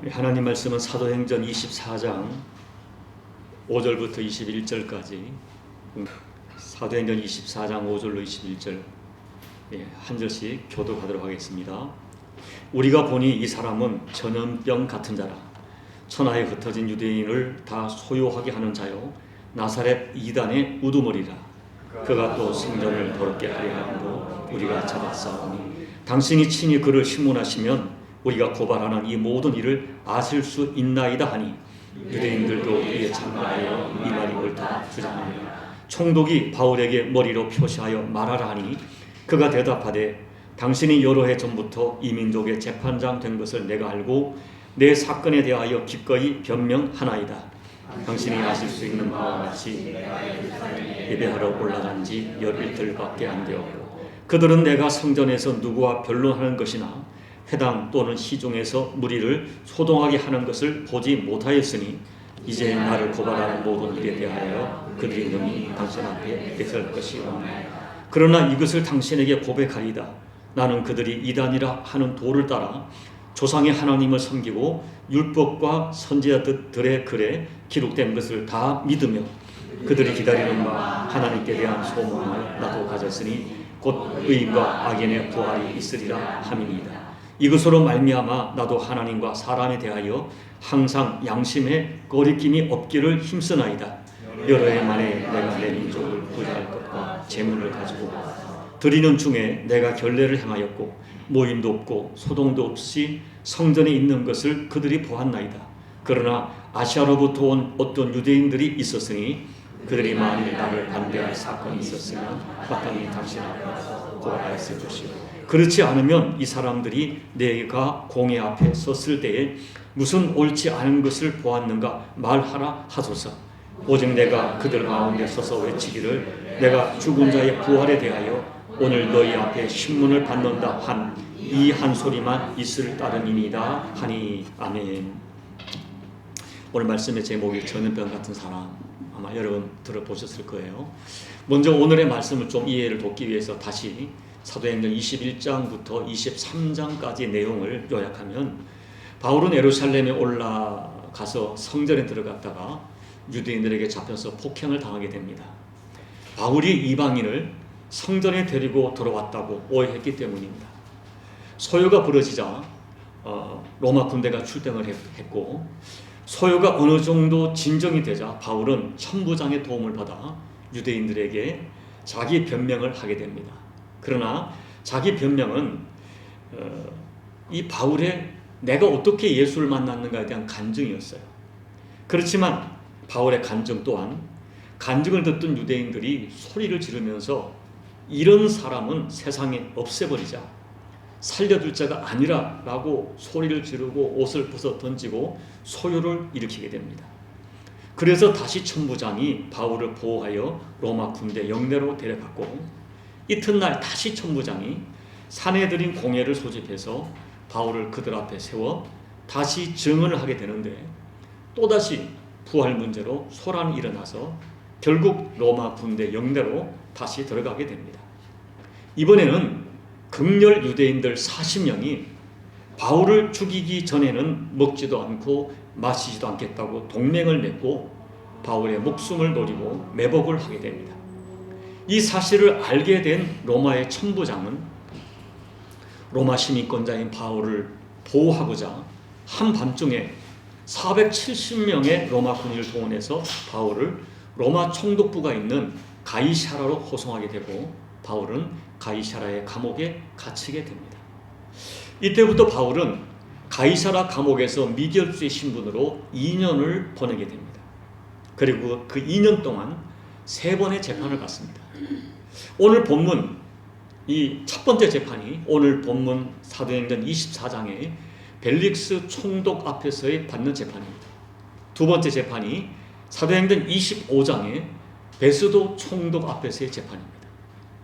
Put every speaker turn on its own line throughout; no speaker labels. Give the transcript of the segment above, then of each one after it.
하나님 말씀은 사도행전 24장 5절부터 21절까지, 사도행전 24장 5절로 21절 한 절씩 교독하도록 하겠습니다. 우리가 보니 이 사람은 전염병 같은 자라. 천하에 흩어진 유대인을 다 소유하게 하는 자요, 나사렛 이단의 우두머리라. 그가 또 성전을 더럽게 하려 함으로 우리가 잡았사오니 당신이 친히 그를 신문하시면 우리가 고발하는 이 모든 일을 아실 수 있나이다 하니, 유대인들도 이에 참가하여 이 말이 옳다 주장하며 총독이 바울에게 머리로 표시하여 말하라 하니, 그가 대답하되 당신이 여러 해 전부터 이 민족의 재판장 된 것을 내가 알고 내 사건에 대하여 기꺼이 변명하나이다. 당신이 아실 수 있는 바와 같이 예배하러 올라간 지 열흘들밖에 안 되었고, 그들은 내가 성전에서 누구와 변론하는 것이나 회당 또는 시중에서 무리를 소동하게 하는 것을 보지 못하였으니, 이제 나를 고발하는 모든 일에 대하여 그들이 능히 당신 앞에 대설 것이오니, 그러나 이것을 당신에게 고백하리이다. 나는 그들이 이단이라 하는 도를 따라 조상의 하나님을 섬기고 율법과 선지자들의 글에 기록된 것을 다 믿으며 그들이 기다리는 바 하나님께 대한 소망을 나도 가졌으니 곧 의인과 악인의 부활이 있으리라 함이니이다. 이것으로 말미암아 나도 하나님과 사람에 대하여 항상 양심에 거리낌이 없기를 힘쓰나이다. 여러 해 만에 내가 내 민족을 구제할 것과 재물을 가지고 드리는 중에 내가 결례를 행하였고 모임도 없고 소동도 없이 성전에 있는 것을 그들이 보았나이다. 그러나 아시아로부터 온 어떤 유대인들이 있었으니, 그들이 만일 나를 반대할 사건이 있었으면 마땅히 당신 앞에서 고발하였을 것이요, 그렇지 않으면 이 사람들이 내가 공회 앞에 섰을 때에 무슨 옳지 않은 것을 보았는가 말하라 하소서. 오직 내가 그들 가운데 서서 외치기를 내가 죽은 자의 부활에 대하여 오늘 너희 앞에 신문을 받는다 한 이 한 소리만 있을 따름이니이다 하니. 아멘. 오늘 말씀의 제목이 전염병 같은 사람, 아마 여러분 들어보셨을 거예요. 먼저 오늘의 말씀을 좀 이해를 돕기 위해서 다시 사도행전 21장부터 23장까지 내용을 요약하면, 바울은 예루살렘에 올라가서 성전에 들어갔다가 유대인들에게 잡혀서 폭행을 당하게 됩니다. 바울이 이방인을 성전에 데리고 들어왔다고 오해했기 때문입니다. 소요가 벌어지자 로마 군대가 출동을 했고, 소요가 어느 정도 진정이 되자 바울은 천부장의 도움을 받아 유대인들에게 자기 변명을 하게 됩니다. 그러나 자기 변명은 이 바울의 내가 어떻게 예수를 만났는가에 대한 간증이었어요. 그렇지만 바울의 간증 또한, 간증을 듣던 유대인들이 소리를 지르면서 이런 사람은 세상에 없애버리자, 살려둘 자가 아니라 라고 소리를 지르고 옷을 벗어 던지고 소요를 일으키게 됩니다. 그래서 다시 천부장이 바울을 보호하여 로마 군대 영내로 데려갔고, 이튿날 다시 천부장이 사내들인 공회를 소집해서 바울을 그들 앞에 세워 다시 증언을 하게 되는데, 또다시 부활 문제로 소란이 일어나서 결국 로마 군대 영내로 다시 들어가게 됩니다. 이번에는 극렬 유대인들 40명이 바울을 죽이기 전에는 먹지도 않고 마시지도 않겠다고 동맹을 맺고 바울의 목숨을 노리고 매복을 하게 됩니다. 이 사실을 알게 된 로마의 천부장은 로마 시민권자인 바울을 보호하고자 한밤중에 470명의 로마 군인을 동원해서 바울을 로마 총독부가 있는 가이사라로 호송하게 되고, 바울은 가이사라의 감옥에 갇히게 됩니다. 이때부터 바울은 가이사라 감옥에서 미결수의 신분으로 2년을 보내게 됩니다. 그리고 그 2년 동안 3번의 재판을 받습니다. 오늘 본문, 이 첫 번째 재판이 오늘 본문 사도행전 24장의 벨릭스 총독 앞에서의 받는 재판입니다. 두 번째 재판이 사도행전 25장의 베스도 총독 앞에서의 재판입니다.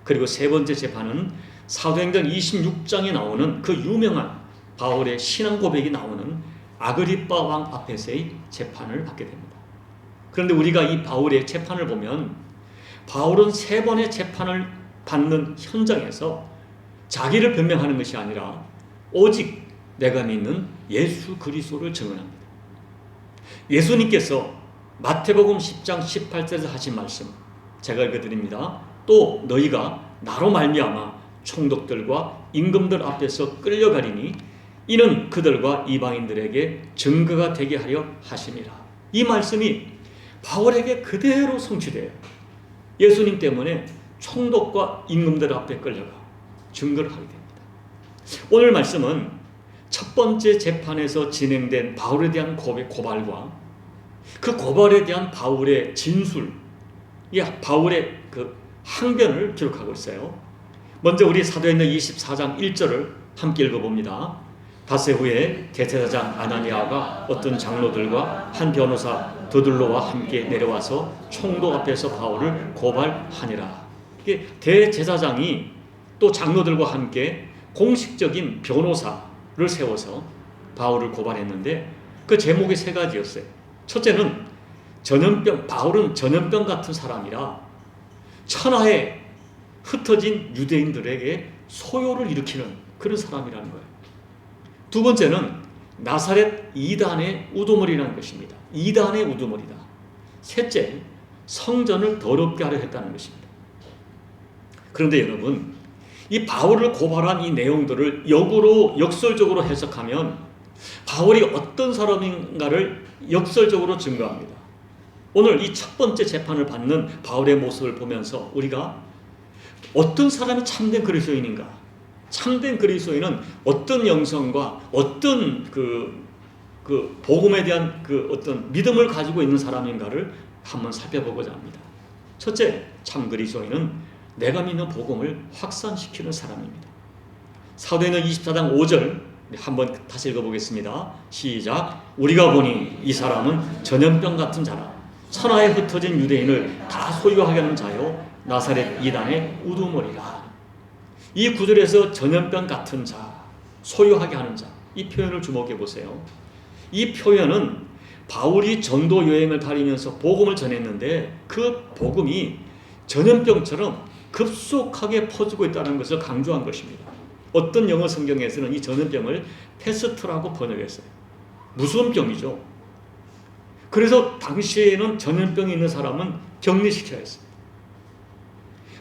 그리고 세 번째 재판은 사도행전 26장에 나오는 그 유명한 바울의 신앙 고백이 나오는 아그리빠 왕 앞에서의 재판을 받게 됩니다. 그런데 우리가 이 바울의 재판을 보면, 바울은 3번의 재판을 받는 현장에서 자기를 변명하는 것이 아니라 오직 내가 믿는 예수 그리스도를 증언합니다. 예수님께서 마태복음 10장 18절에서 하신 말씀 제가 읽어드립니다. 또 너희가 나로 말미암아 총독들과 임금들 앞에서 끌려가리니 이는 그들과 이방인들에게 증거가 되게 하려 하심이라. 이 말씀이 바울에게 그대로 성취돼요. 예수님 때문에 총독과 임금들 앞에 끌려가 증거를 하게 됩니다. 오늘 말씀은 첫 번째 재판에서 진행된 바울에 대한 고발과 그 고발에 대한 바울의 진술, 바울의 그 항변을 기록하고 있어요. 먼저 우리 사도행전 24장 1절을 함께 읽어봅니다. 닷새 후에 대제사장 아나니아가 어떤 장로들과 한 변호사 드둘로와 함께 내려와서 총독 앞에서 바울을 고발하니라. 대제사장이 또 장로들과 함께 공식적인 변호사를 세워서 바울을 고발했는데 그 제목이 세 가지였어요. 첫째는 전염병, 바울은 전염병 같은 사람이라 천하에 흩어진 유대인들에게 소요를 일으키는 그런 사람이라는 거예요. 두 번째는 나사렛 이단의 우두머리라는 것입니다. 이단의 우두머리다. 셋째, 성전을 더럽게 하려 했다는 것입니다. 그런데 여러분, 이 바울을 고발한 이 내용들을 역설적으로 해석하면 바울이 어떤 사람인가를 역설적으로 증거합니다. 오늘 이 첫 번째 재판을 받는 바울의 모습을 보면서 우리가 어떤 사람이 참된 그리스도인인가, 참된 그리스도인은 어떤 영성과 어떤 그 복음에 대한 그 어떤 믿음을 가지고 있는 사람인가를 한번 살펴보고자 합니다. 첫째, 참 그리스도인은 내가 믿는 복음을 확산시키는 사람입니다. 사도행전 24장 5절 한번 다시 읽어보겠습니다. 시작. 우리가 보니 이 사람은 전염병 같은 자라 천하에 흩어진 유대인을 다 소유하게 하는 자요 나사렛 이단의 우두머리라. 이 구절에서 전염병 같은 자, 소유하게 하는 자, 이 표현을 주목해 보세요. 이 표현은 바울이 전도 여행을 다니면서 복음을 전했는데 그 복음이 전염병처럼 급속하게 퍼지고 있다는 것을 강조한 것입니다. 어떤 영어 성경에서는 이 전염병을 패스트라고 번역했어요. 무서운 병이죠. 그래서 당시에는 전염병이 있는 사람은 격리시켜야 했어요.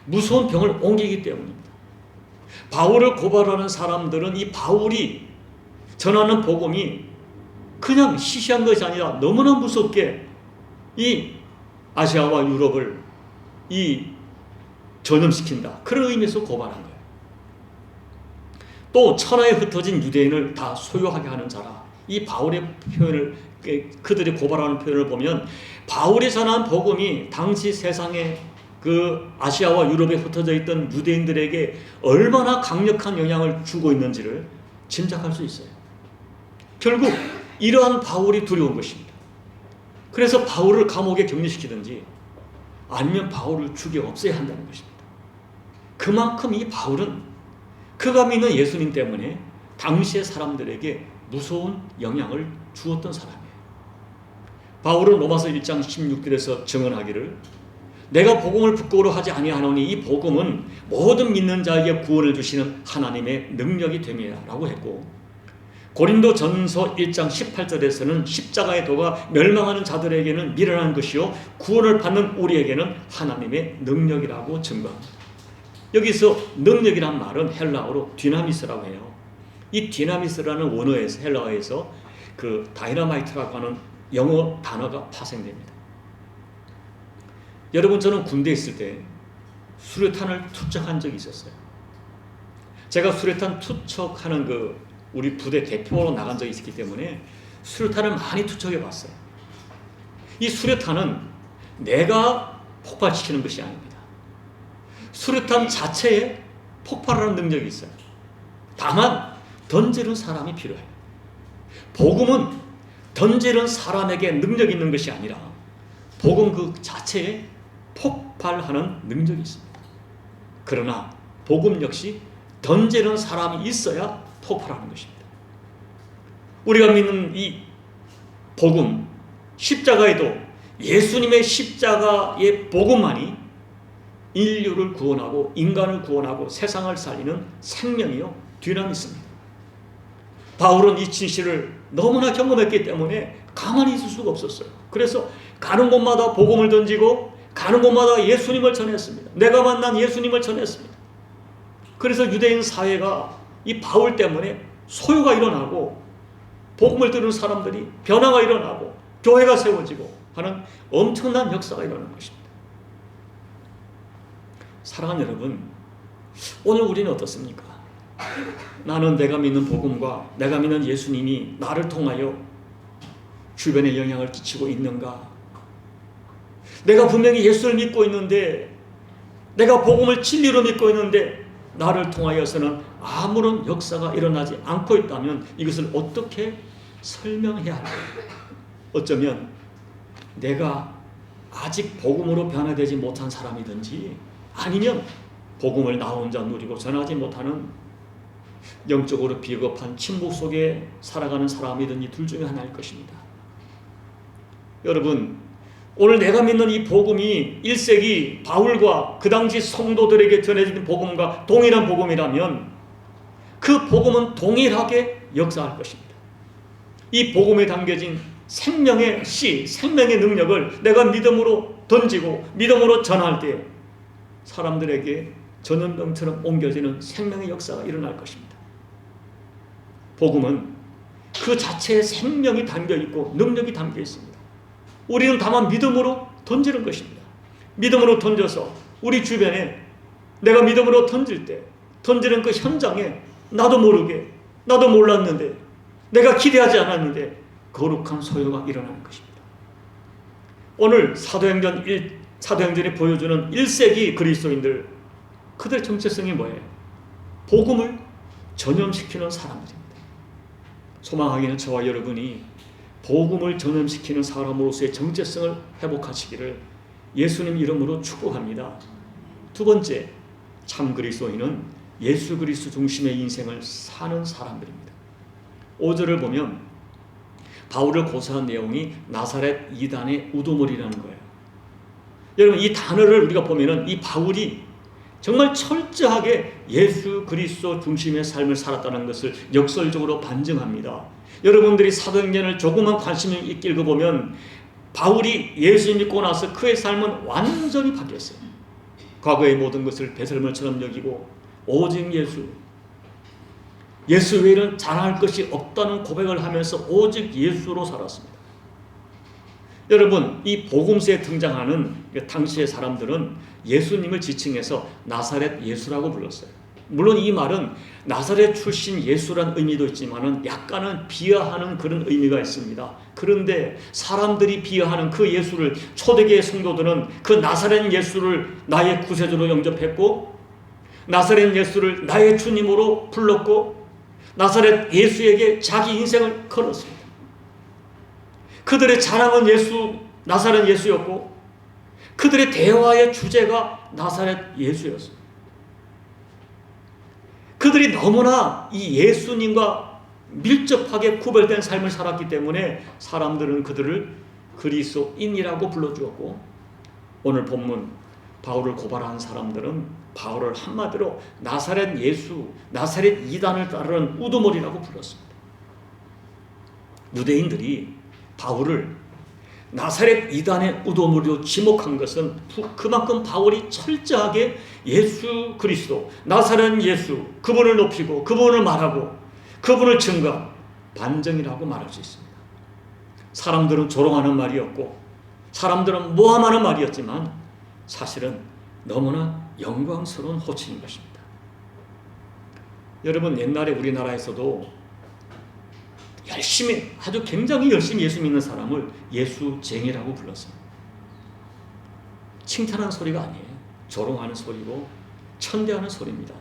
무서운 병을 옮기기 때문입니다. 바울을 고발하는 사람들은 이 바울이 전하는 복음이 그냥 시시한 것이 아니라 너무나 무섭게 이 아시아와 유럽을 전염시킨다. 그런 의미에서 고발한 거예요. 또 천하에 흩어진 유대인을 다 소유하게 하는 자라. 이 바울의 표현을 그들이 고발하는 표현을 보면 바울이 전한 복음이 당시 세상에 그 아시아와 유럽에 흩어져 있던 유대인들에게 얼마나 강력한 영향을 주고 있는지를 짐작할 수 있어요. 결국 이러한 바울이 두려운 것입니다. 그래서 바울을 감옥에 격리시키든지 아니면 바울을 죽여 없애야 한다는 것입니다. 그만큼 이 바울은 그가 믿는 예수님 때문에 당시의 사람들에게 무서운 영향을 주었던 사람이에요. 바울은 로마서 1장 16절에서 증언하기를 내가 복음을 부끄러워 하지 아니하노니 이 복음은 모든 믿는 자에게 구원을 주시는 하나님의 능력이 됨이라고 했고, 고린도 전서 1장 18절에서는 십자가의 도가 멸망하는 자들에게는 미련한 것이요 구원을 받는 우리에게는 하나님의 능력이라고 증거합니다. 여기서 능력이란 말은 헬라어로 디나미스라고 해요. 이 디나미스라는 원어에서 헬라어에서 그 다이너마이트라고 하는 영어 단어가 파생됩니다. 여러분, 저는 군대에 있을 때 수류탄을 투척한 적이 있었어요. 제가 수류탄 투척하는 우리 부대 대표로 나간 적이 있었기 때문에 수류탄을 많이 투척해 봤어요. 이 수류탄은 내가 폭발시키는 것이 아닙니다. 수류탄 자체에 폭발하는 능력이 있어요. 다만 던지는 사람이 필요해요. 복음은 던지는 사람에게 능력이 있는 것이 아니라 복음 그 자체에 폭발하는 능력이 있습니다. 그러나 복음 역시 던지는 사람이 있어야 폭발하는 것입니다. 우리가 믿는 이 복음, 십자가에도 예수님의 십자가의 복음만이 인류를 구원하고 인간을 구원하고 세상을 살리는 생명이요 디나미스입니다. 바울은 이 진실을 너무나 경험했기 때문에 가만히 있을 수가 없었어요. 그래서 가는 곳마다 복음을 던지고 가는 곳마다 예수님을 전했습니다. 내가 만난 예수님을 전했습니다. 그래서 유대인 사회가 이 바울 때문에 소요가 일어나고 복음을 들은 사람들이 변화가 일어나고 교회가 세워지고 하는 엄청난 역사가 일어난 것입니다. 사랑하는 여러분, 오늘 우리는 어떻습니까? 나는 내가 믿는 복음과 내가 믿는 예수님이 나를 통하여 주변에 영향을 끼치고 있는가? 내가 분명히 예수를 믿고 있는데, 내가 복음을 진리로 믿고 있는데 나를 통하여서는 아무런 역사가 일어나지 않고 있다면 이것을 어떻게 설명해야 할까요? 어쩌면 내가 아직 복음으로 변화되지 못한 사람이든지, 아니면 복음을 나 혼자 누리고 전하지 못하는 영적으로 비겁한 침묵 속에 살아가는 사람이든지 둘 중에 하나일 것입니다. 여러분, 오늘 내가 믿는 이 복음이 1세기 바울과 그 당시 성도들에게 전해진 복음과 동일한 복음이라면 그 복음은 동일하게 역사할 것입니다. 이 복음에 담겨진 생명의 씨, 생명의 능력을 내가 믿음으로 던지고 믿음으로 전할 때 사람들에게 전염병처럼 옮겨지는 생명의 역사가 일어날 것입니다. 복음은 그 자체에 생명이 담겨있고 능력이 담겨 있습니다. 우리는 다만 믿음으로 던지는 것입니다. 믿음으로 던져서 우리 주변에 내가 믿음으로 던질 때 던지는 그 현장에 나도 모르게, 나도 몰랐는데, 내가 기대하지 않았는데 거룩한 소요가 일어나는 것입니다. 오늘 사도행전이 보여주는 1세기 그리스도인들, 그들의 정체성이 뭐예요? 복음을 전염시키는 사람들입니다. 소망하기는 저와 여러분이 복음을 전염시키는 사람으로서의 정체성을 회복하시기를 예수님 이름으로 축복합니다. 두 번째, 참 그리스도인은 예수 그리스도 중심의 인생을 사는 사람들입니다. 5절을 보면 바울을 고소한 내용이 나사렛 이단의 우두머리라는 거예요. 여러분, 이 단어를 우리가 보면은 이 바울이 정말 철저하게 예수 그리스도 중심의 삶을 살았다는 것을 역설적으로 반증합니다. 여러분들이 사도행전을 조금만 관심 있게 읽어보면 바울이 예수 믿고 나서 그의 삶은 완전히 바뀌었어요. 과거의 모든 것을 배설물처럼 여기고 오직 예수 외에는 자랑할 것이 없다는 고백을 하면서 오직 예수로 살았습니다. 여러분, 이 복음서에 등장하는 당시의 사람들은 예수님을 지칭해서 나사렛 예수라고 불렀어요. 물론 이 말은 나사렛 출신 예수란 의미도 있지만 약간은 비하하는 그런 의미가 있습니다. 그런데 사람들이 비하하는 그 예수를, 초대교회 성도들은 그 나사렛 예수를 나의 구세주로 영접했고, 나사렛 예수를 나의 주님으로 불렀고, 나사렛 예수에게 자기 인생을 걸었습니다. 그들의 자랑은 나사렛 예수였고, 그들의 대화의 주제가 나사렛 예수였습니다. 그들이 너무나 이 예수님과 밀접하게 구별된 삶을 살았기 때문에 사람들은 그들을 그리스도인이라고 불러주었고, 오늘 본문 바울을 고발한 사람들은 바울을 한마디로 나사렛 예수, 나사렛 이단을 따르는 우두머리라고 불렀습니다. 유대인들이 바울을 나사렛 이단의 우두머리로 지목한 것은 그만큼 바울이 철저하게 예수 그리스도, 나사렛 예수, 그분을 높이고 그분을 말하고 그분을 증거, 반증이라고 말할 수 있습니다. 사람들은 조롱하는 말이었고 사람들은 모함하는 말이었지만 사실은 너무나 영광스러운 호칭인 것입니다. 여러분, 옛날에 우리나라에서도 아주 굉장히 열심히 예수 믿는 사람을 예수쟁이라고 불렀어요. 칭찬하는 소리가 아니에요. 조롱하는 소리고 천대하는 소리입니다.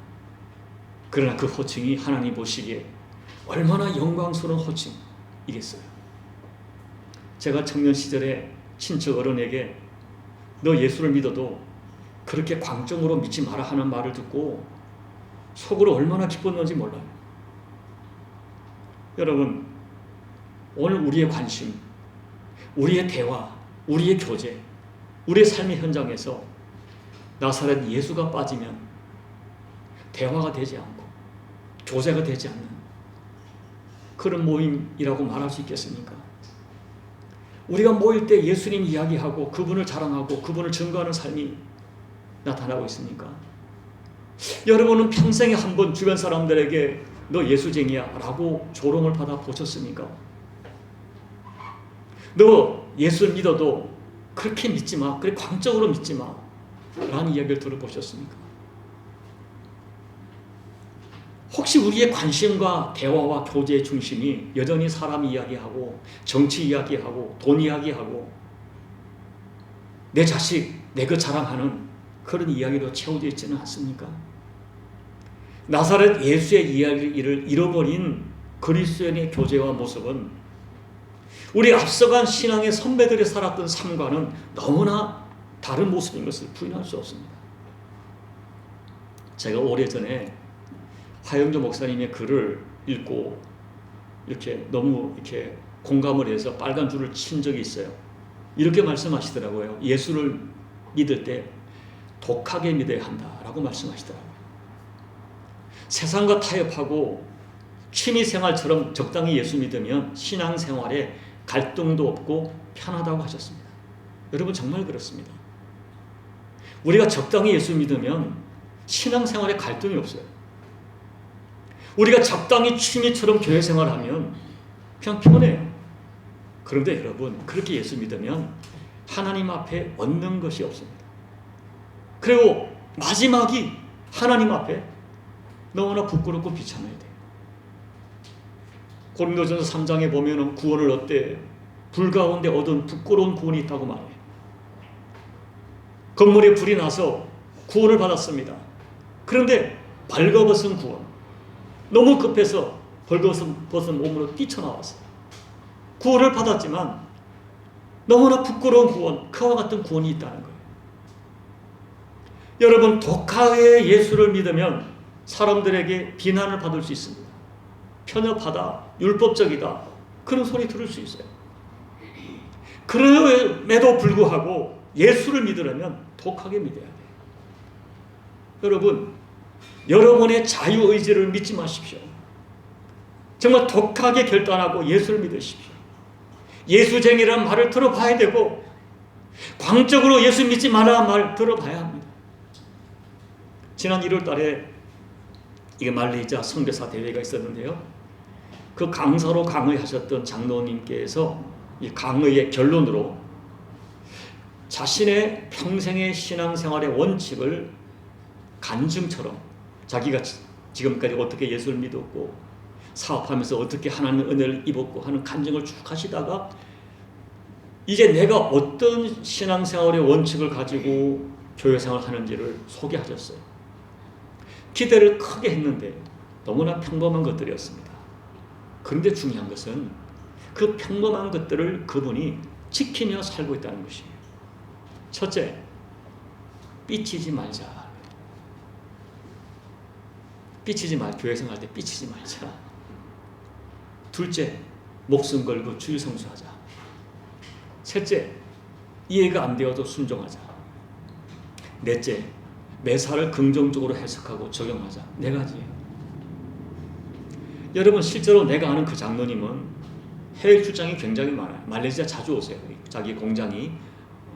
그러나 그 호칭이 하나님 보시기에 얼마나 영광스러운 호칭이겠어요. 제가 청년 시절에 친척 어른에게 너 예수를 믿어도 그렇게 광정으로 믿지 마라 하는 말을 듣고 속으로 얼마나 기뻤는지 몰라요. 여러분, 오늘 우리의 관심, 우리의 대화, 우리의 교제, 우리의 삶의 현장에서 나사렛 예수가 빠지면 대화가 되지 않고 교제가 되지 않는 그런 모임이라고 말할 수 있겠습니까? 우리가 모일 때 예수님 이야기하고 그분을 자랑하고 그분을 증거하는 삶이 나타나고 있습니까? 여러분은 평생에 한 번 주변 사람들에게 너 예수쟁이야 라고 조롱을 받아 보셨습니까? 너 예수를 믿어도 그렇게 믿지 마, 그래 광적으로 믿지 마 라는 이야기를 들어보셨습니까? 혹시 우리의 관심과 대화와 교제의 중심이 여전히 사람 이야기하고 정치 이야기하고 돈 이야기하고 내 자식, 내 그 자랑하는 그런 이야기로 채워져 있지는 않습니까? 나사렛 예수의 이야기를 잃어버린 그리스도인의 교제와 모습은 우리 앞서간 신앙의 선배들이 살았던 삶과는 너무나 다른 모습인 것을 부인할 수 없습니다. 제가 오래전에 화영조 목사님의 글을 읽고 이렇게 너무 이렇게 공감을 해서 빨간 줄을 친 적이 있어요. 이렇게 말씀하시더라고요. 예수를 믿을 때 독하게 믿어야 한다라고 말씀하시더라고요. 세상과 타협하고 취미생활처럼 적당히 예수 믿으면 신앙생활에 갈등도 없고 편하다고 하셨습니다. 여러분 정말 그렇습니다. 우리가 적당히 예수 믿으면 신앙생활에 갈등이 없어요. 우리가 적당히 취미처럼 교회생활하면 그냥 편해요. 그런데 여러분 그렇게 예수 믿으면 하나님 앞에 얻는 것이 없습니다. 그리고 마지막이 하나님 앞에 너무나 부끄럽고 비참해야 돼요. 고린도전서 3장에 보면 구원을 얻되 불 가운데 얻은 부끄러운 구원이 있다고 말해요. 건물에 불이 나서 구원을 받았습니다. 그런데 벌거벗은 구원, 너무 급해서 벌거벗은 몸으로 뛰쳐나왔어요. 구원을 받았지만 너무나 부끄러운 구원, 그와 같은 구원이 있다는 거예요. 여러분 독하게 예수를 믿으면 사람들에게 비난을 받을 수 있습니다. 편협하다, 율법적이다 그런 소리 들을 수 있어요. 그럼에도 불구하고 예수를 믿으려면 독하게 믿어야 돼요. 여러분 여러분의 자유의지를 믿지 마십시오. 정말 독하게 결단하고 예수를 믿으십시오. 예수쟁이라는 말을 들어봐야 되고 광적으로 예수 믿지 말라는 말 들어봐야 합니다. 지난 1월 달에 이게 말레이시아 선교사 대회가 있었는데요. 그 강사로 강의하셨던 장로님께서 이 강의의 결론으로 자신의 평생의 신앙생활의 원칙을 간증처럼 자기가 지금까지 어떻게 예수를 믿었고 사업하면서 어떻게 하나님의 은혜를 입었고 하는 간증을 쭉 하시다가 이제 내가 어떤 신앙생활의 원칙을 가지고 교회생활을 하는지를 소개하셨어요. 기대를 크게 했는데 너무나 평범한 것들이었습니다. 그런데 중요한 것은 그 평범한 것들을 그분이 지키며 살고 있다는 것이에요. 첫째, 삐치지 말자. 삐치지 말, 교회생활 때 삐치지 말자. 둘째, 목숨 걸고 주일 성수하자. 셋째, 이해가 안 되어도 순종하자. 넷째, 매사를 긍정적으로 해석하고 적용하자. 네 가지예요. 여러분 실제로 내가 아는 그 장로님은 해외 출장이 굉장히 많아요. 말레이시아 자주 오세요. 자기 공장이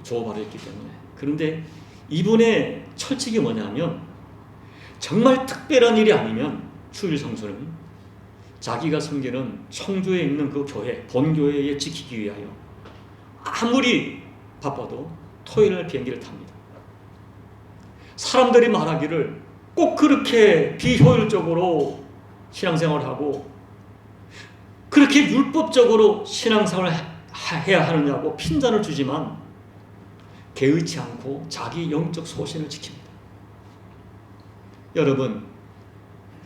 조업하러 있기 때문에. 그런데 이분의 철칙이 뭐냐면 정말 특별한 일이 아니면 주일 성수는 자기가 섬기는 청주에 있는 그 교회, 본교회에 지키기 위하여 아무리 바빠도 토요일날 비행기를 탑니다. 사람들이 말하기를 꼭 그렇게 비효율적으로 신앙생활을 하고 그렇게 율법적으로 신앙생활을 해야 하느냐고 핀잔을 주지만 개의치 않고 자기 영적 소신을 지킵니다. 여러분,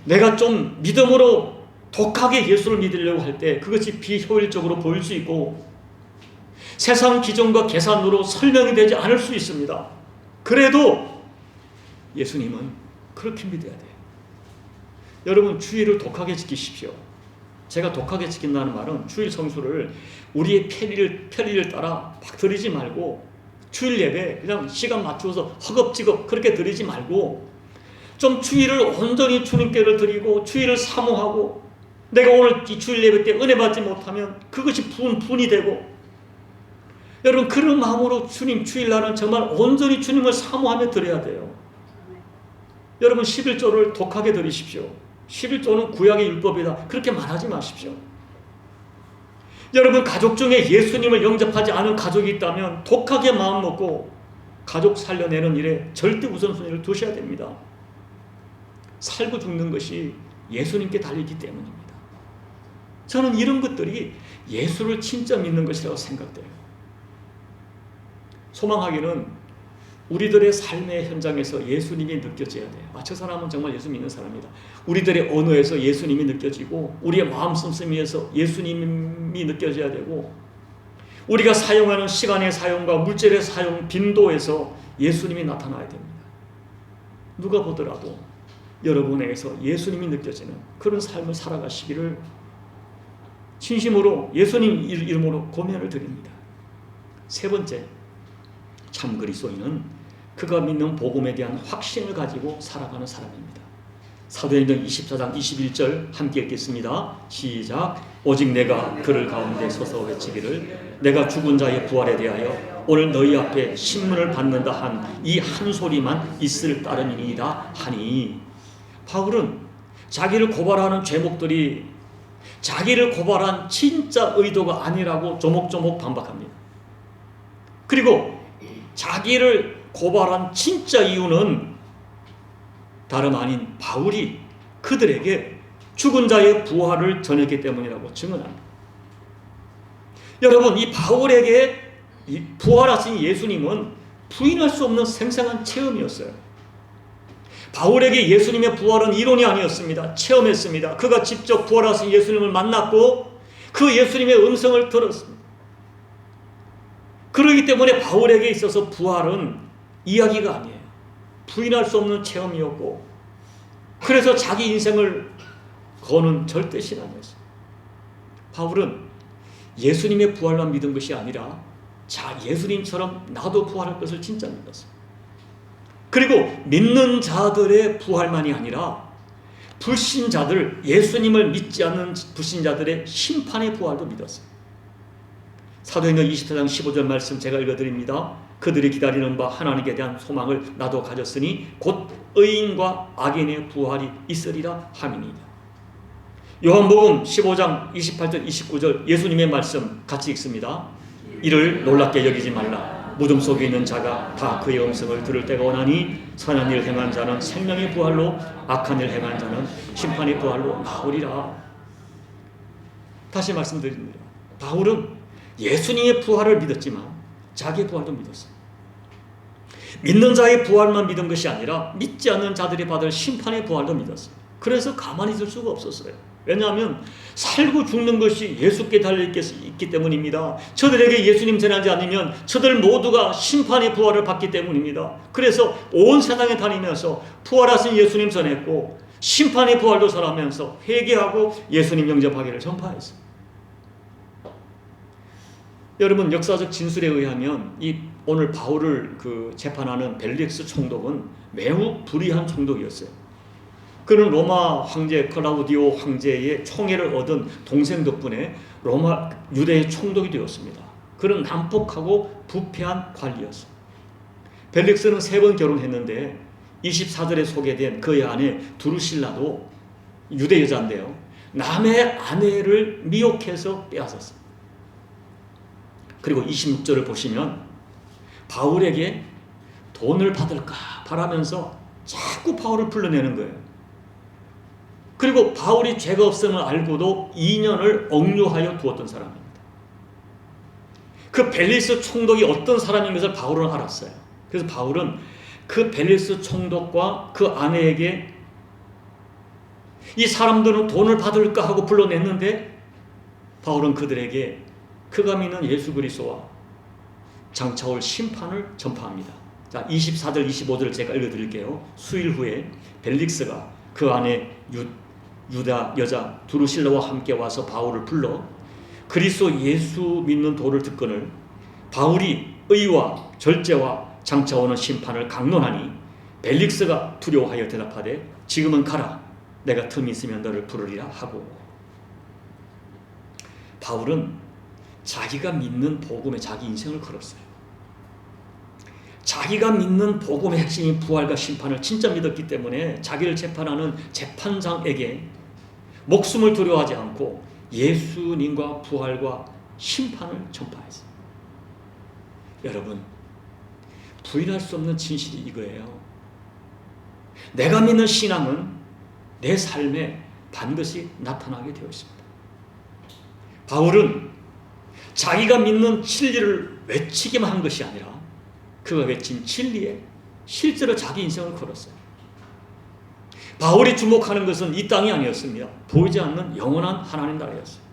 내가 좀 믿음으로 독하게 예수를 믿으려고 할 때 그것이 비효율적으로 보일 수 있고 세상 기준과 계산으로 설명이 되지 않을 수 있습니다. 그래도 예수님은 그렇게 믿어야 돼요. 여러분 주일을 독하게 지키십시오. 제가 독하게 지킨다는 말은 주일 성수를 우리의 편리를 따라 막 드리지 말고 주일 예배 그냥 시간 맞추어서 허겁지겁 그렇게 드리지 말고 좀 주일을 온전히 주님께를 드리고 주일을 사모하고 내가 오늘 이 주일 예배 때 은혜 받지 못하면 그것이 분이 되고, 여러분 그런 마음으로 주님 주일날은 정말 온전히 주님을 사모하며 드려야 돼요. 여러분 11조를 독하게 드리십시오. 11조는 구약의 율법이다, 그렇게 말하지 마십시오. 여러분 가족 중에 예수님을 영접하지 않은 가족이 있다면 독하게 마음 먹고 가족 살려내는 일에 절대 우선순위를 두셔야 됩니다. 살고 죽는 것이 예수님께 달리기 때문입니다. 저는 이런 것들이 예수를 진짜 믿는 것이라고 생각돼요. 소망하기는 우리들의 삶의 현장에서 예수님이 느껴져야 돼요. 저 사람은 정말 예수 믿는 사람이다. 우리들의 언어에서 예수님이 느껴지고, 우리의 마음 씀씀이에서 예수님이 느껴져야 되고, 우리가 사용하는 시간의 사용과 물질의 사용 빈도에서 예수님이 나타나야 됩니다. 누가 보더라도 여러분에게서 예수님이 느껴지는 그런 삶을 살아가시기를 진심으로 예수님 이름으로 고면을 드립니다. 세 번째, 참 그리스도인은 그가 믿는 복음에 대한 확신을 가지고 살아가는 사람입니다. 사도행전 24장 21절 함께 읽겠습니다. 시작. 오직 내가 그를 가운데 서서 외치기를 내가 죽은 자의 부활에 대하여 오늘 너희 앞에 신문을 받는다 한 이 한 소리만 있을 따름이니이다 하니, 바울은 자기를 고발하는 죄목들이 자기를 고발한 진짜 의도가 아니라고 조목조목 반박합니다. 그리고 자기를 고발한 진짜 이유는 다름 아닌 바울이 그들에게 죽은 자의 부활을 전했기 때문이라고 증언합니다. 여러분, 이 바울에게 이 부활하신 예수님은 부인할 수 없는 생생한 체험이었어요. 바울에게 예수님의 부활은 이론이 아니었습니다. 체험했습니다. 그가 직접 부활하신 예수님을 만났고 그 예수님의 음성을 들었습니다. 그렇기 때문에 바울에게 있어서 부활은 이야기가 아니에요. 부인할 수 없는 체험이었고, 그래서 자기 인생을 거는 절대 신앙이었어요. 바울은 예수님의 부활만 믿은 것이 아니라 예수님처럼 나도 부활할 것을 진짜 믿었어요. 그리고 믿는 자들의 부활만이 아니라 불신자들, 예수님을 믿지 않는 불신자들의 심판의 부활도 믿었어요. 사도행전 24장 15절 말씀 제가 읽어드립니다. 그들이 기다리는 바 하나님께 대한 소망을 나도 가졌으니 곧 의인과 악인의 부활이 있으리라 함이니이다. 요한복음 15장 28절 29절 예수님의 말씀 같이 읽습니다. 이를 놀랍게 여기지 말라. 무덤 속에 있는 자가 다 그의 음성을 들을 때가 오나니 선한 일 행한 자는 생명의 부활로, 악한 일 행한 자는 심판의 부활로 나오리라. 다시 말씀드립니다. 바울은 예수님의 부활을 믿었지만 자기의 부활도 믿었어요. 믿는 자의 부활만 믿은 것이 아니라 믿지 않는 자들이 받을 심판의 부활도 믿었어요. 그래서 가만히 있을 수가 없었어요. 왜냐하면 살고 죽는 것이 예수께 달려있기 때문입니다. 저들에게 예수님 전하지 않으면 저들 모두가 심판의 부활을 받기 때문입니다. 그래서 온 세상에 다니면서 부활하신 예수님 전했고 심판의 부활도 전하면서 회개하고 예수님 영접하기를 전파했어요. 여러분, 역사적 진술에 의하면 오늘 바울을 재판하는 벨릭스 총독은 매우 불의한 총독이었어요. 그는 로마 황제 클라우디오 황제의 총애를 얻은 동생 덕분에 유대의 총독이 되었습니다. 그는 난폭하고 부패한 관리였어요. 벨릭스는 3번 결혼했는데 24절에 소개된 그의 아내 두루실라도 유대 여자인데요, 남의 아내를 미혹해서 빼앗았어요. 그리고 26절을 보시면 바울에게 돈을 받을까 바라면서 자꾸 바울을 불러내는 거예요. 그리고 바울이 죄가 없음을 알고도 2년을 억류하여 두었던 사람입니다. 그 벨리스 총독이 어떤 사람인 것을 바울은 알았어요. 그래서 바울은 그 벨리스 총독과 그 아내에게 이 사람들은 돈을 받을까 하고 불러냈는데 바울은 그들에게 그가 믿는 예수 그리스도와 장차올 심판을 전파합니다. 자, 24절 25절을 제가 읽어드릴게요. 수일 후에 벨릭스가 그 아내 유다 여자 두루실라와 함께 와서 바울을 불러 그리스도 예수 믿는 도를 듣거늘 바울이 의와 절제와 장차오는 심판을 강론하니 벨릭스가 두려워하여 대답하되 지금은 가라. 내가 틈이 있으면 너를 부르리라 하고. 바울은 자기가 믿는 복음에 자기 인생을 걸었어요. 자기가 믿는 복음의 핵심인 부활과 심판을 진짜 믿었기 때문에 자기를 재판하는 재판장에게 목숨을 두려워하지 않고 예수님과 부활과 심판을 전파했어요. 여러분, 부인할 수 없는 진실이 이거예요. 내가 믿는 신앙은 내 삶에 반드시 나타나게 되어 있습니다. 바울은 자기가 믿는 진리를 외치기만 한 것이 아니라 그가 외친 진리에 실제로 자기 인생을 걸었어요. 바울이 주목하는 것은 이 땅이 아니었습니다. 보이지 않는 영원한 하나님 나라였어요.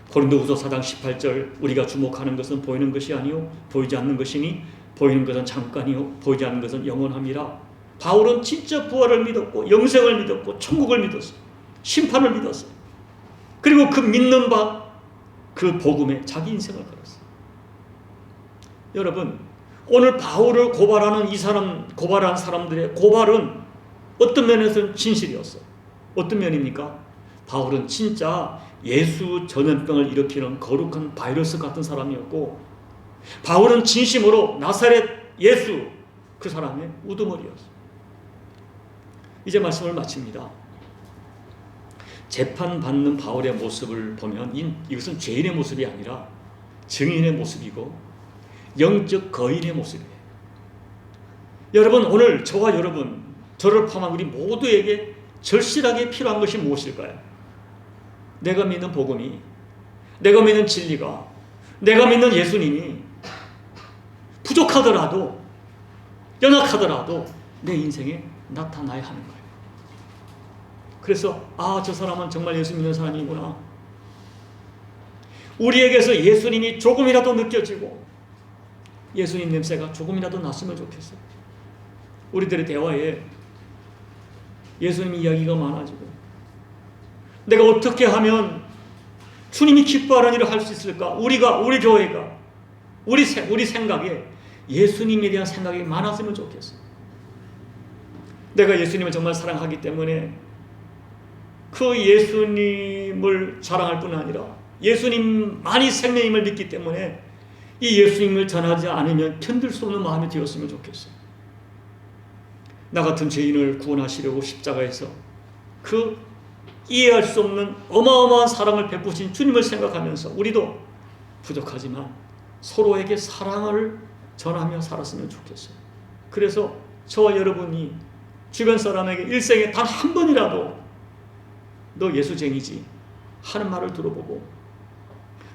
고린도후서 4장 18절 우리가 주목하는 것은 보이는 것이 아니요 보이지 않는 것이니 보이는 것은 잠깐이요 보이지 않는 것은 영원함이라. 바울은 진짜 부활을 믿었고 영생을 믿었고 천국을 믿었어요. 심판을 믿었어요. 그리고 그 믿는 바 그 복음에 자기 인생을 걸었어요. 여러분, 오늘 바울을 고발하는 고발한 사람들의 고발은 어떤 면에서는 진실이었어요. 어떤 면입니까? 바울은 진짜 예수 전염병을 일으키는 거룩한 바이러스 같은 사람이었고, 바울은 진심으로 나사렛 예수 그 사람의 우두머리였어요. 이제 말씀을 마칩니다. 재판받는 바울의 모습을 보면 이것은 죄인의 모습이 아니라 증인의 모습이고 영적 거인의 모습이에요. 여러분, 오늘 저와 여러분, 저를 포함한 우리 모두에게 절실하게 필요한 것이 무엇일까요? 내가 믿는 복음이, 내가 믿는 진리가, 내가 믿는 예수님이 부족하더라도, 연약하더라도 내 인생에 나타나야 하는 거예요. 그래서 저 사람은 정말 예수 믿는 사람이구나. 우리에게서 예수님이 조금이라도 느껴지고 예수님 냄새가 조금이라도 났으면 좋겠어요. 우리들의 대화에 예수님 이야기가 많아지고, 내가 어떻게 하면 주님이 기뻐하는 일을 할 수 있을까? 우리 교회가, 우리 생각에 예수님에 대한 생각이 많았으면 좋겠어요. 내가 예수님을 정말 사랑하기 때문에 그 예수님을 자랑할 뿐 아니라 예수님만이 생명임을 믿기 때문에 이 예수님을 전하지 않으면 견딜 수 없는 마음이 되었으면 좋겠어요. 나 같은 죄인을 구원하시려고 십자가에서 그 이해할 수 없는 어마어마한 사랑을 베푸신 주님을 생각하면서 우리도 부족하지만 서로에게 사랑을 전하며 살았으면 좋겠어요. 그래서 저와 여러분이 주변 사람에게 일생에 단 한 번이라도 너 예수쟁이지 하는 말을 들어보고,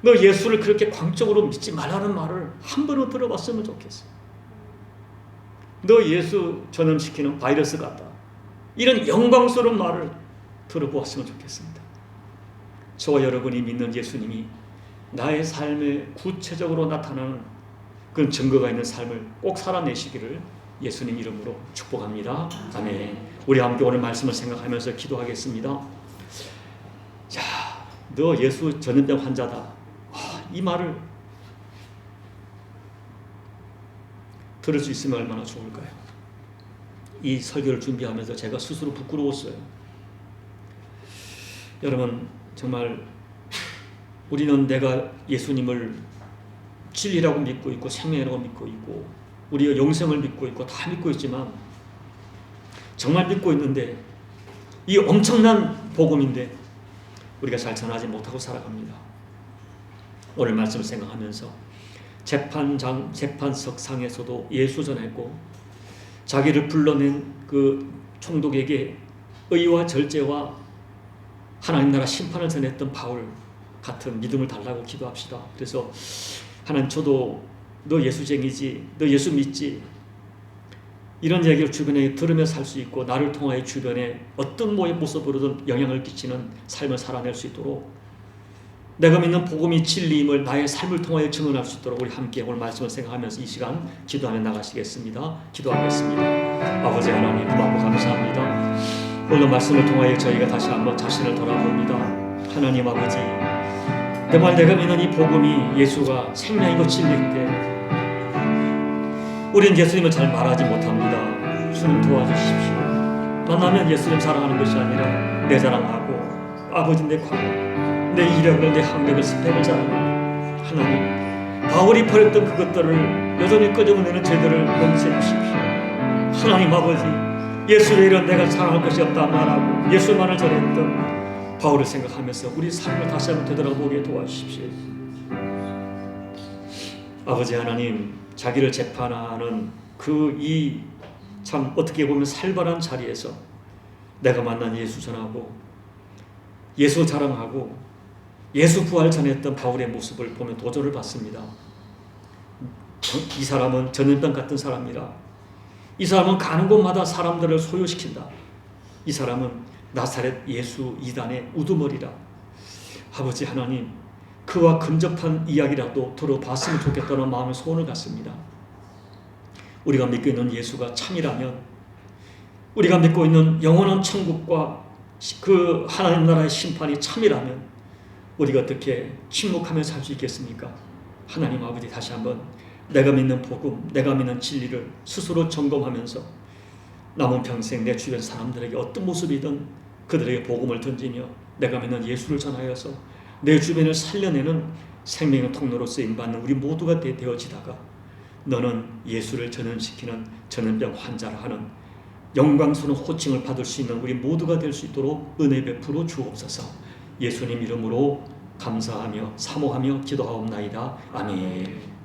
너 예수를 그렇게 광적으로 믿지 말라는 말을 한 번은 들어봤으면 좋겠어요. 너 예수 전염시키는 바이러스 같다, 이런 영광스러운 말을 들어보았으면 좋겠습니다. 저와 여러분이 믿는 예수님이 나의 삶에 구체적으로 나타나는 그런 증거가 있는 삶을 꼭 살아내시기를 예수님 이름으로 축복합니다. 아멘. 우리 함께 오늘 말씀을 생각하면서 기도하겠습니다. 자, 너 예수 전염병 환자다. 이 말을 들을 수 있으면 얼마나 좋을까요? 이 설교를 준비하면서 제가 스스로 부끄러웠어요. 여러분, 정말 우리는 내가 예수님을 진리라고 믿고 있고 생명이라고 믿고 있고 우리가 영생을 믿고 있고 다 믿고 있지만, 정말 믿고 있는데 이 엄청난 복음인데 우리가 잘 전하지 못하고 살아갑니다. 오늘 말씀을 생각하면서 재판석 상에서도 예수 전했고, 자기를 불러낸 그 총독에게 의와 절제와 하나님 나라 심판을 전했던 바울 같은 믿음을 달라고 기도합시다. 그래서 하나님, 저도 너 예수쟁이지, 너 예수 믿지, 이런 얘기를 주변에 들으며 살 수 있고 나를 통하여 주변에 어떤 모습으로든 영향을 끼치는 삶을 살아낼 수 있도록, 내가 믿는 복음이 진리임을 나의 삶을 통하여 증언할 수 있도록 우리 함께 오늘 말씀을 생각하면서 이 시간 기도하며 나가시겠습니다. 기도하겠습니다. 아버지 하나님, 고맙고 감사합니다. 오늘 말씀을 통하여 저희가 다시 한번 자신을 돌아봅니다. 하나님 아버지, 정말 내가 믿는 이 복음이 예수가 생명이고 진리인데 우리는 예수님을 잘 말하지 못합니다. 주님 도와주십시오. 만나면 예수님 사랑하는 것이 아니라 내 자랑하고 아버지 내 광고, 내 이력을, 내 학력을, 스펙을 자랑하는 하나님, 바울이 버렸던 그것들을 여전히 끄집어내는 저희들을 용서해 주십시오. 하나님 아버지, 예수 외에는 내가 자랑할 것이 없다 말하고 예수만을 전했던 바울을 생각하면서 우리 삶을 다시 한번 되돌아보게 도와주십시오. 아버지 하나님, 자기를 재판하는 이 참 어떻게 보면 살벌한 자리에서 내가 만난 예수 전하고 예수 자랑하고 예수 부활 전했던 바울의 모습을 보면 도전을 받습니다. 이 사람은 전염병 같은 사람이라. 이 사람은 가는 곳마다 사람들을 소요시킨다. 이 사람은 나사렛 예수 이단의 우두머리라. 아버지 하나님, 그와 근접한 이야기라도 들어봤으면 좋겠다는 마음의 소원을 갖습니다. 우리가 믿고 있는 예수가 참이라면, 우리가 믿고 있는 영원한 천국과 그 하나님 나라의 심판이 참이라면 우리가 어떻게 침묵하며 살 수 있겠습니까? 하나님 아버지, 다시 한번 내가 믿는 복음, 내가 믿는 진리를 스스로 점검하면서 남은 평생 내 주변 사람들에게 어떤 모습이든 그들에게 복음을 던지며 내가 믿는 예수를 전하여서 내 주변을 살려내는 생명의 통로로 쓰임받는 우리 모두가 되어지다가 너는 예수를 전염시키는 전염병 환자라 하는 영광스러운 호칭을 받을 수 있는 우리 모두가 될 수 있도록 은혜 베풀어 주옵소서. 예수님 이름으로 감사하며 사모하며 기도하옵나이다. 아멘.